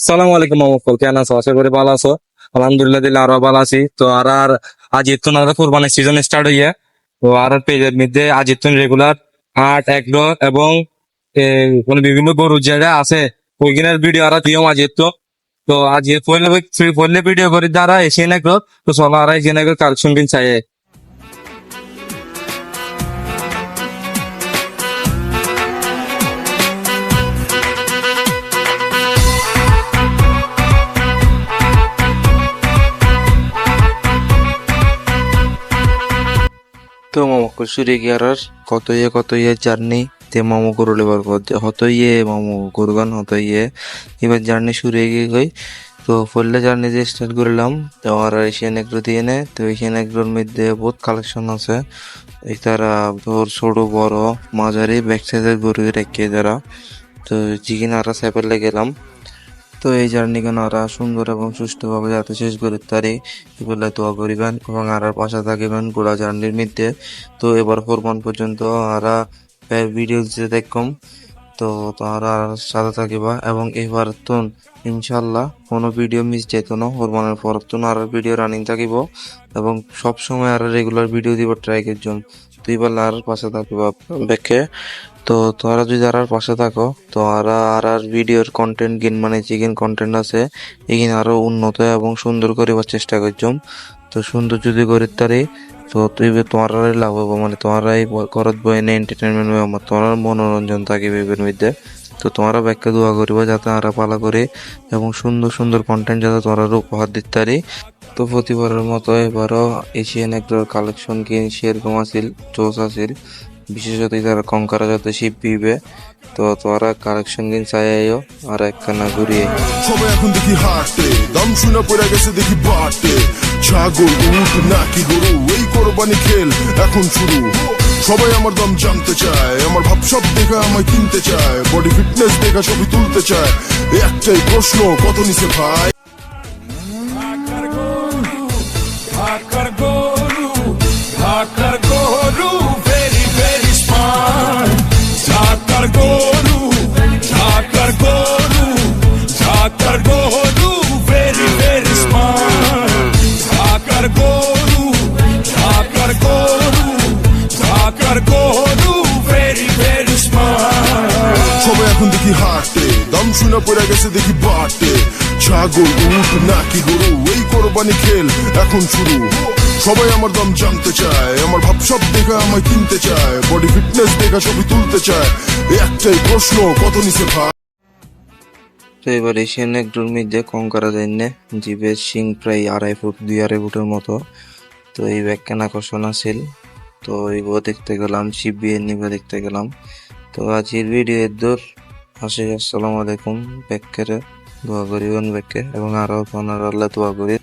সালাম আলাইকুম মামুকল, কেন আছো? আশা করি ভালো আছো। আলহামদুলিল্লাহ দিলে আরো ভালো আছি। তো আর আজ ইতুন আর কোরবানির সিজন স্টার্ট হইয়া, তো আর পেজের মধ্যে আজ ইতুন রেগুলার আর্ট এগ্রো এবং কোন বিভিন্ন গরু যেটা আছে ওইখানের ভিডিও আর দিও আজ তো। তো আজ পড়লে পড়লে ভিডিও করি দ্বারা এশিয়ান এগ্রো। তো চলো আর এশিয়ান এগ্রো কালেকশন কিন চাই। তো মামু সুরে গিয়ারার কত ইয়ে জার্নি তে মামু গরু লেবার পর হত ইয়ে মামু গরুগান হত ইয়ে এবার জার্নি শুরু গিয়ে গই। তো ফলে জার্নি যে স্টার্ট করলাম তো আর এশিয়ান এগ্রো দিয়ে নে। তো এশিয়ান এগ্রোর মধ্যে বহুত কালেকশন আছে। এই তারা তোর ছোট বড় মাঝারি ব্যাক সাইজের গরু রেখে যারা। তো চিকেন আর স্যাপেলে গেলাম। তো এই জার্নি কেন আরা সুন্দর এবং সুষ্ঠুভাবে যাতে শেষ করে তারি এগুলো দোয়া করিবেন এবং আর পাশে থাকিবেন পুরা জার্নির মধ্যে। তো এবার কোরবান পর্যন্ত আরা ভিডিও দিতে দেখম। তো তারা সাথে থাকিবা এবং এবার তো ইনশাল্লাহ কোনো ভিডিও মিস যেত না। কোরবানের পর তো আর ভিডিও রানিং থাকিব এবং সব সময় আর রেগুলার ভিডিও দিব ট্রাই করছম। তুই বল আর পাশে থাকিবা ব্যাকে। তো তোরা যদি আর পাশে থাকো তো আর ভিডিওর কন্টেন্ট গিন মানে চিকেন কন্টেন্ট আছে এগিন আরো উন্নত এবং সুন্দর করিবার চেষ্টা করছম। তো সুন্দর যদি করি তারি তো তুই তোমারাই লাভ হবো মানে তোমারাই করত বইনে এন্টারটেনমেন্ট আমার তোমার মনোরঞ্জন থাকিবে এর মধ্যে। তো তোমরা ব্যাখ্যা দোয়া করিবা যাতে আরা পালা করে এবং সুন্দর সুন্দর কন্টেন্ট যাতে তোমরা উপহার দিতে পারি। তো প্রতিবারের মতো এবারও এশিয়ান এগ্রোর কালেকশন কিন সেরকম আছিল জোস আছিল। বিশেষত যারা কঙ্কারা যাতে শিপ পিবে। তো তোরা কালেকশন কিন চাইও আর একখানা ঘুরিয়ে সবাই এখন দেখি হাটে দাম শুনে পড়ে গেছে দেখি বাটে ছাগল উট নাকি গরু এই কোরবানি খেল এখন শুরু। সবাই আমার দাম জানতে চায়, আমার ভাব সব দেখা আমায় কিনতে চায়, বডি ফিটনেস দেখা ছবি তুলতে চায়। একটাই প্রশ্ন, কত নিছে ভাই? ঢাকার গরু ভেরি ভেরি স্মার্ট। ঢাকার গরু ঢাকার গরু ঢাকার গরু ভেরি ভেরি স্মার্ট। ঢাকার গরু ঢাকার গরু ঢাকার গরু ভেরি ভেরি স্মার্ট। সবাই এখন দেখি হাটে দাম শুনে পড়ে গেছে দেখি বাটে ছাগল উট নাকি গরু এই কোরবানি খেল এখন শুরু। সবাই আমার দাম জানতে চায়, আমার ভাব সব দেখা আমায় কিনতে চায়, বডি ফিটনেস দেখা ছবি তুলতে চায়। একটাই প্রশ্ন, কত নিছে ভাই? তো এবার এশিয়ান এগ্রোর মধ্যে কঙ্কারা যায় না জিভের শিং প্রায় 2.5 ফুট 2.5 ফুটের মতো। তো এই ব্যাখ্যান আকর্ষণ আছিল। তো এইগুলো দেখতে গেলাম শিবিয়ে নিবে দেখতে গেলাম। তো আজকের ভিডিও এর দূর আসে। আসসালামু আলাইকুম। ব্যাখ্যারে দোয়া করিবেন ব্যাখ্যা এবং আরো আপনার আল্লাহ দোয়া করি।